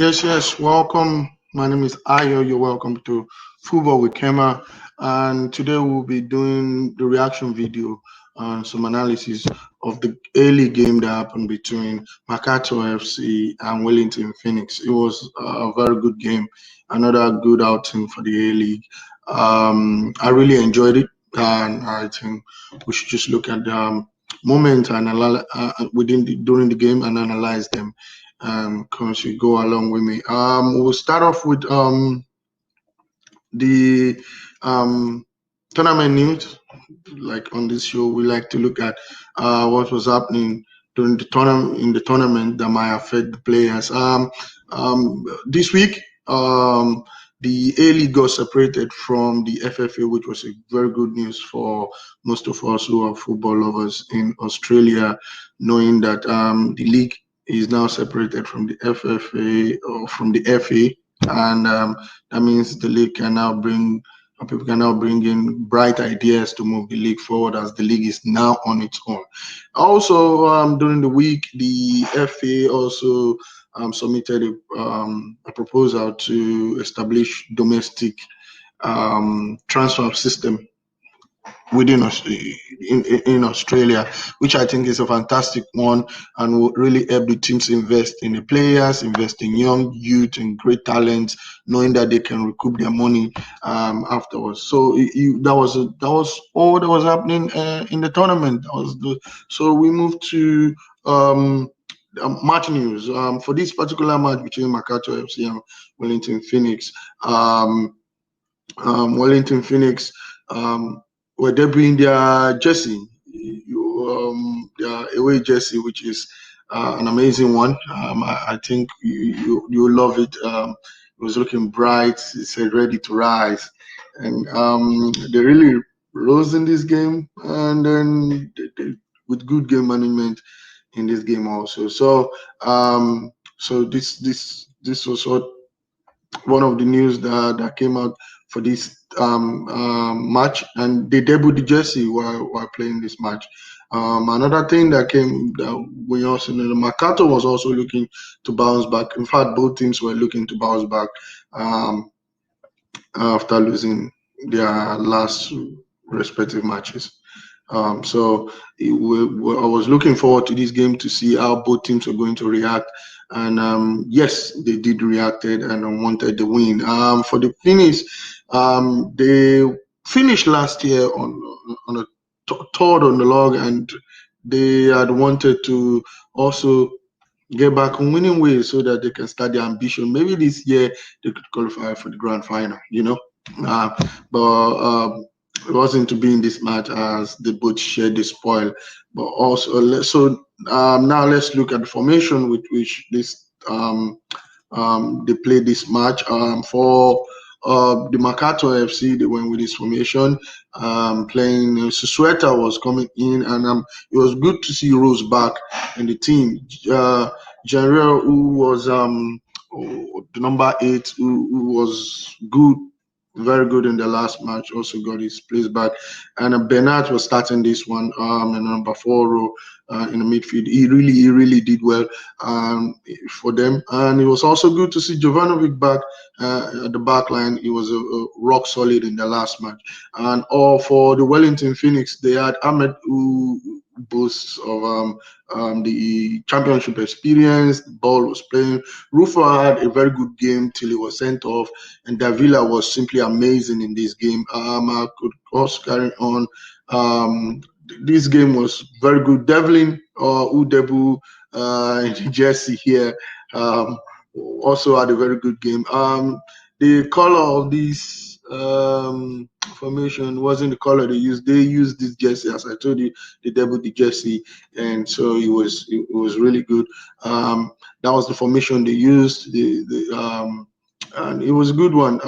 Yes. Welcome. My name is Ayo. You're welcome to Football with Kema. And today we'll be doing the reaction video and some analysis of the early game that happened between Macarthur FC and Wellington Phoenix. It was a very good game, another good outing for the A League. I really enjoyed it, and I think we should just look at the moment and during the game and analyze them. Coach, you go along with me. We'll start off with the um tournament news. Like on this show, we like to look at what was happening during the tournament that might affect the players. This week, the A League got separated from the FFA, which was a very good news for most of us who are football lovers in Australia, knowing that the league is now separated from the FFA or from the FA, and that means the league can now bring people can now bring in bright ideas to move the league forward as the league is now on its own. Also, during the week, the FA also submitted a proposal to establish domestic transfer system within in Australia, which I think is a fantastic one and will really help the teams invest in the players, invest in young youth and great talents, knowing that they can recoup their money afterwards. So that was all that was happening in the tournament. So we moved to match news for this particular match between Macarthur FC and Wellington Phoenix. Wellington Phoenix were debuting their jersey, their away jersey, which is an amazing one. I think you love it. It was looking bright. It said ready to rise, and they really rose in this game, and then with good game management in this game also. So this was what one of the news that came out for this match, and they debuted the jersey while playing this match. Another thing that we also know, the Macarthur was also looking to bounce back. In fact, both teams were looking to bounce back um, after losing their last respective matches. I was looking forward to this game to see how both teams were going to react. And yes, they did reacted and wanted the win. For the Finnish, they finished last year on a third on the log, and they had wanted to also get back on winning ways so that they can start their ambition. Maybe this year they could qualify for the grand final. Uh, but it wasn't to be in this match as they both shared the spoil. But also, now let's look at the formation with which they played this match. For the Macarthur FC, they went with this formation, playing Susueta was coming in, and it was good to see Rose back in the team. General, who was the number 8, who was good, very good in the last match, also got his place back. And Bernard was starting this one, in number 4 row in the midfield. He really did well for them. And it was also good to see Jovanovic back at the back line. He was rock solid in the last match. And for the Wellington Phoenix, they had Ahmed, who boasts of the championship experience. The ball was playing. Rufa had a very good game till he was sent off, and Davilla was simply amazing in this game. I could also carry on. This game was very good. Devlin Udebu in the jersey here also had a very good game. The color of this formation wasn't the color they used. They used this jersey, as I told you, they debuted the jersey, and so it was really good. That was the formation they used. And it was a good one.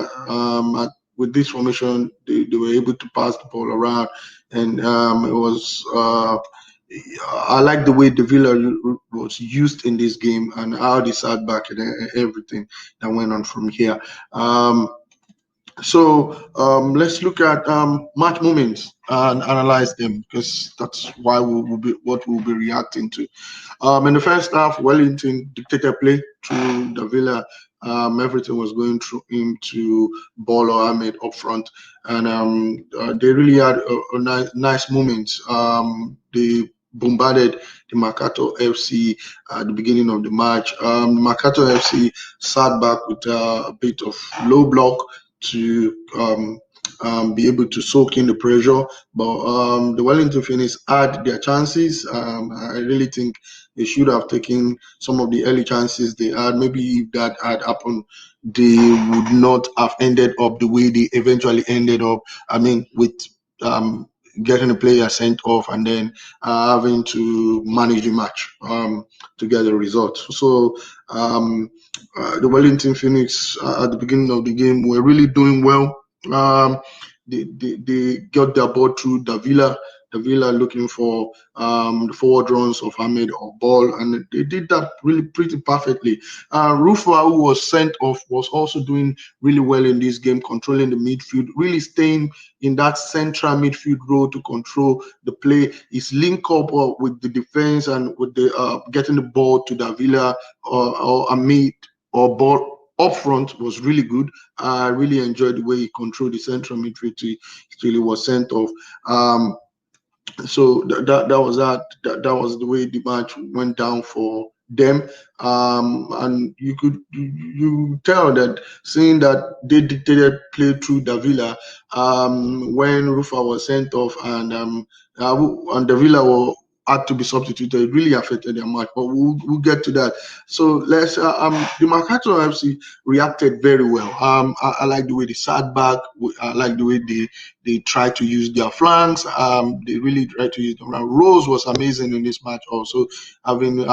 With this formation, they were able to pass the ball around, and it was. I like the way Davilla was used in this game and how they sat back and everything that went on from here. So let's look at match moments and analyze them, because that's why we will be what we'll be reacting to. In the first half, Wellington dictated play through Davilla. Everything was going through him to Bolo Ahmed up front, and they really had a nice moment. They bombarded the Macarthur FC at the beginning of the match. Macarthur FC sat back with a bit of low block to be able to soak in the pressure. But the Wellington Phoenix had their chances. I really think they should have taken some of the early chances they had. Maybe if that had happened, they would not have ended up the way they eventually ended up. I mean, with um, getting a player sent off and then having to manage the match to get the result. So the Wellington Phoenix at the beginning of the game were really doing well. Um, they got their ball through Davilla. Davilla looking for the forward runs of Ahmed or ball, and they did that really pretty perfectly. Rufa, who was sent off, was also doing really well in this game, controlling the midfield, really staying in that central midfield role to control the play. His link up with the defense and with the getting the ball to Davilla or Ahmed or ball up front was really good. I really enjoyed the way he controlled the central midfield till he was sent off. So that was that was the way the match went down for them. And you tell that, seeing that they dictated play through Davila, when Rufa was sent off and Davila had to be substituted, it really affected their match. But we'll get to that. So let's the Macarthur FC reacted very well. I like the way they sat back. I like the way they try to use their flanks. They really try to use them. Rose was amazing in this match also, having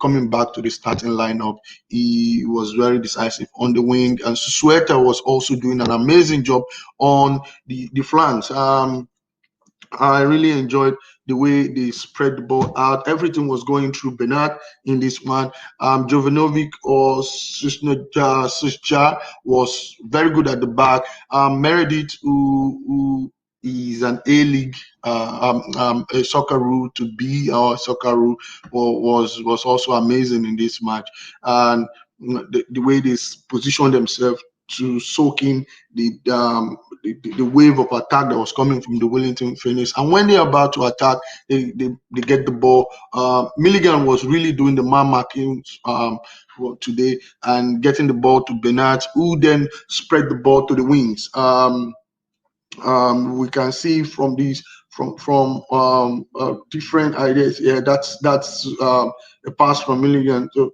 coming back to the starting lineup. He was very decisive on the wing, and Susueta was also doing an amazing job on the flanks. I really enjoyed the way they spread the ball out. Everything was going through Bernard in this one. Jovanovic or Suscha was very good at the back. Meredith, who is an A-League a Socceroo to be our Socceroo, was also amazing in this match. And the way they positioned themselves to soak in the wave of attack that was coming from the Wellington Phoenix. And when they're about to attack, they get the ball. Milligan was really doing the man marking today and getting the ball to Bernard, who then spread the ball to the wings. We can see from these from different ideas. Yeah, that's a pass from Milligan to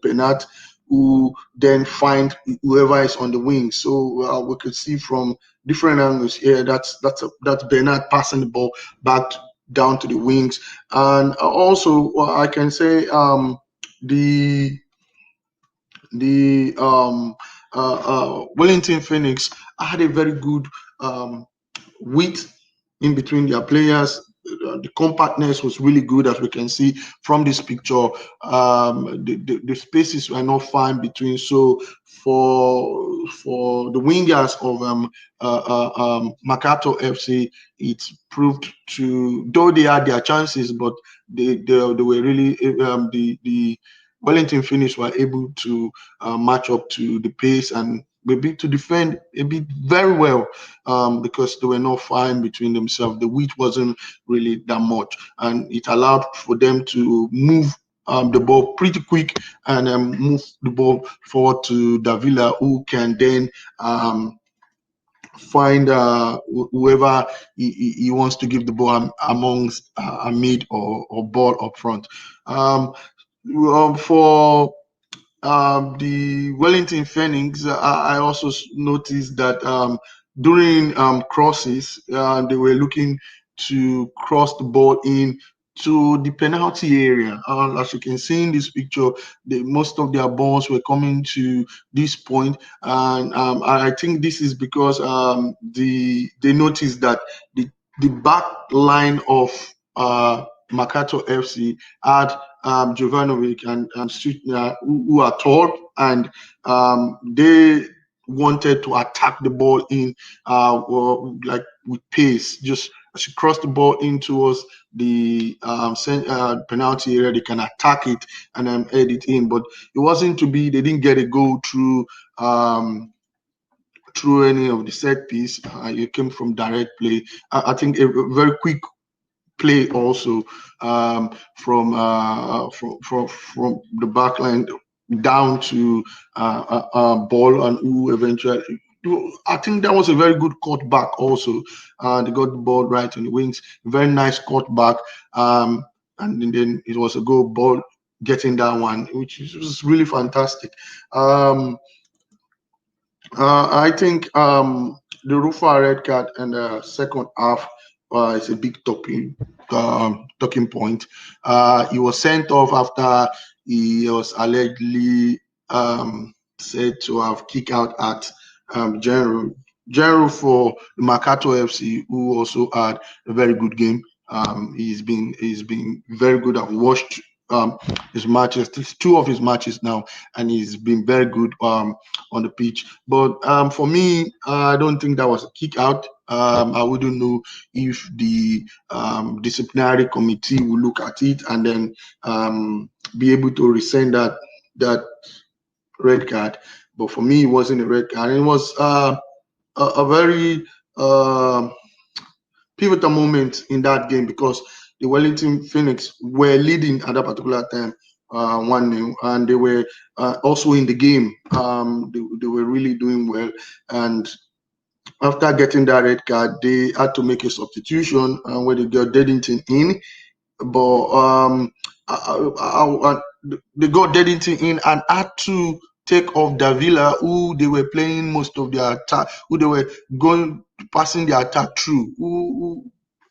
Bernard, who then find whoever is on the wing. So we could see from different angles here. That's Bernard passing the ball back down to the wings, and also I can say the Wellington Phoenix had a very good um, width in between their players. The compactness was really good, as we can see from this picture. The spaces were not fine between. So for the wingers of Macarthur FC, it proved to, though they had their chances, but they were really the Wellington Phoenix were able to match up to the pace and maybe to defend a bit very well, because they were not fine between themselves. The width wasn't really that much, and it allowed for them to move the ball pretty quick and move the ball forward to Davila, who can then find whoever he wants to give the ball amongst a mid or ball up front. For the Wellington Phoenix, I also noticed that during crosses, they were looking to cross the ball in to the penalty area. As you can see in this picture, most of their balls were coming to this point, and I think this is because they noticed that the back line of Macarthur FC had Jovanovic and Stutner, who are tall, and they wanted to attack the ball in, like with pace. Just as she crossed the ball in towards the penalty area, they can attack it and head it in. But it wasn't to be. They didn't get a goal through any of the set piece. It came from direct play. I think a very quick play also, from the back line down to ball, and who eventually. I think that was a very good cut back also. They got the ball right on the wings. Very nice cut back. And then it was a goal ball getting that one, which was really fantastic. I think the Rufa red card and the second half is a big talking point. He was sent off after he was allegedly said to have kicked out at General for the Macarthur FC, who also had a very good game. He's been very good. I've watched his matches, two of his matches now, and he's been very good on the pitch. But for me, I don't think that was a kick out. I wouldn't know if the disciplinary committee will look at it and then be able to rescind that red card. But for me, it wasn't a red card. It was a very pivotal moment in that game because the Wellington Phoenix were leading at that particular time, 1-0, and they were also in the game. They were really doing well, and after getting that red card, they had to make a substitution where they got Deddington in, but they got Deddington in and had to take off Davilla, who they were playing most of their attack, who they were going passing the attack through. Who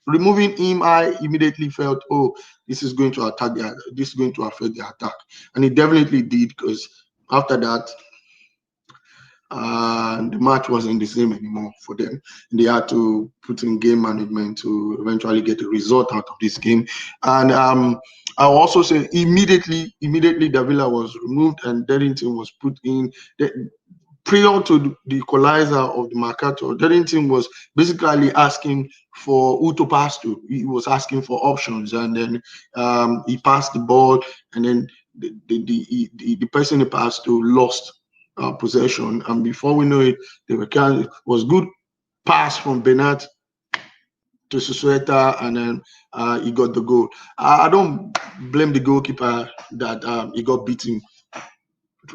removing him, I immediately felt, oh, this is going to this is going to affect the attack, and it definitely did because after that. The match wasn't the same anymore for them. They had to put in game management to eventually get a result out of this game. And I'll also say immediately Davila was removed and Darrington was put in. Prior to the equalizer of the Macarthur, Darrington was basically asking for who to pass to. He was asking for options, and then he passed the ball, and then the person he passed to lost possession, and before we know it, it was good pass from Bernat to Susueta, and then he got the goal. I don't blame the goalkeeper that he got beaten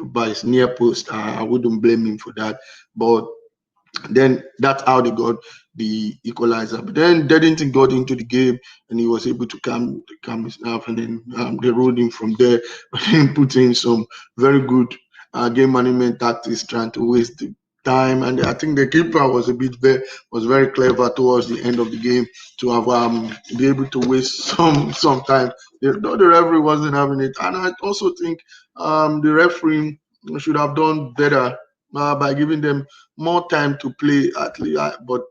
by his near post. I wouldn't blame him for that, but then that's how they got the equalizer. But then Deddington got into the game and he was able to calm his nerve, and then they rode him from there. But then put in some very good game management tactics, trying to waste the time. And I think the keeper was very clever towards the end of the game to have be able to waste some time. The referee wasn't having it, and I also think the referee should have done better by giving them more time to play at least. But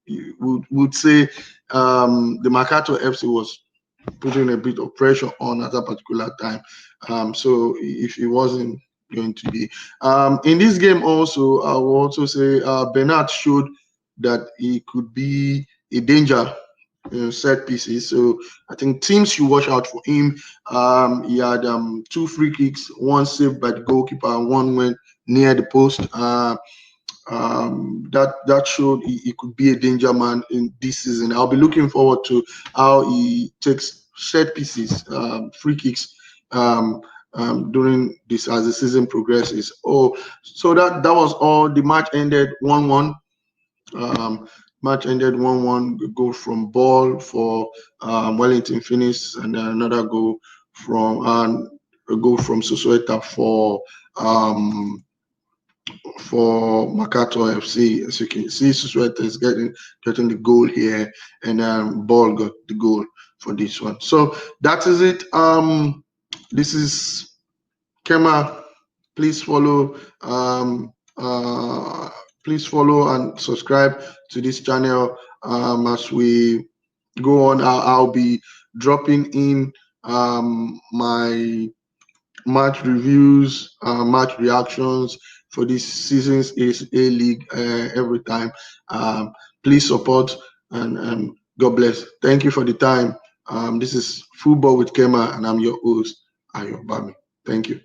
you would say the Macarthur FC was putting a bit of pressure on at that particular time. So if it wasn't going to be in this game, also I will also say Bernard showed that he could be a danger set pieces. So I think teams should watch out for him. He had 2 free kicks, one saved by the goalkeeper, and one went near the post. That showed he could be a danger man in this season. I'll be looking forward to how he takes set pieces, free kicks during this as the season progresses. Oh, so that was all. The match ended 1-1. Match ended 1-1. Goal from Ball for Wellington Phoenix, and then another goal from Susueta for Macarthur FC. As you can see, Susueta is getting the goal here, and Ball got the goal for this one. So that is it. This is Kema. Please follow. Please follow and subscribe to this channel. As we go on, I'll be dropping in my match reviews, match reactions, for this season's A League every time. Please support, and God bless. Thank you for the time. This is Football with Kema, and I'm your host, Ayo Bami. Thank you.